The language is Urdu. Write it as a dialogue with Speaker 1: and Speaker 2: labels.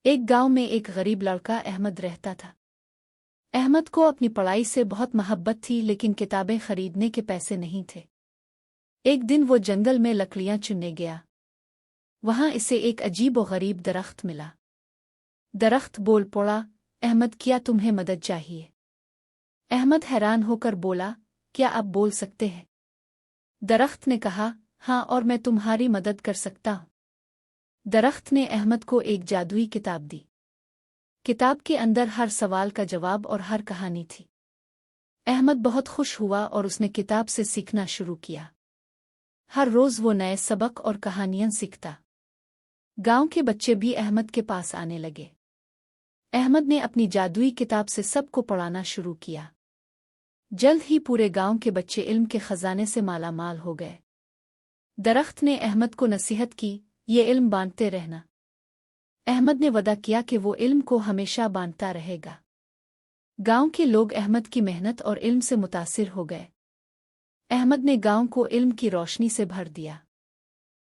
Speaker 1: ایک گاؤں میں ایک غریب لڑکا احمد رہتا تھا۔ احمد کو اپنی پڑھائی سے بہت محبت تھی، لیکن کتابیں خریدنے کے پیسے نہیں تھے۔ ایک دن وہ جنگل میں لکڑیاں چننے گیا۔ وہاں اسے ایک عجیب و غریب درخت ملا۔ درخت بول پڑا، احمد کیا تمہیں مدد چاہیے؟ احمد حیران ہو کر بولا، کیا آپ بول سکتے ہیں؟ درخت نے کہا، ہاں، اور میں تمہاری مدد کر سکتا ہوں۔ درخت نے احمد کو ایک جادوئی کتاب دی۔ کتاب کے اندر ہر سوال کا جواب اور ہر کہانی تھی۔ احمد بہت خوش ہوا اور اس نے کتاب سے سیکھنا شروع کیا۔ ہر روز وہ نئے سبق اور کہانیاں سیکھتا۔ گاؤں کے بچے بھی احمد کے پاس آنے لگے۔ احمد نے اپنی جادوئی کتاب سے سب کو پڑھانا شروع کیا۔ جلد ہی پورے گاؤں کے بچے علم کے خزانے سے مالا مال ہو گئے۔ درخت نے احمد کو نصیحت کی، یہ علم بانٹتے رہنا۔ احمد نے وعدہ کیا کہ وہ علم کو ہمیشہ بانٹتا رہے گا۔ گاؤں کے لوگ احمد کی محنت اور علم سے متاثر ہو گئے۔ احمد نے گاؤں کو علم کی روشنی سے بھر دیا۔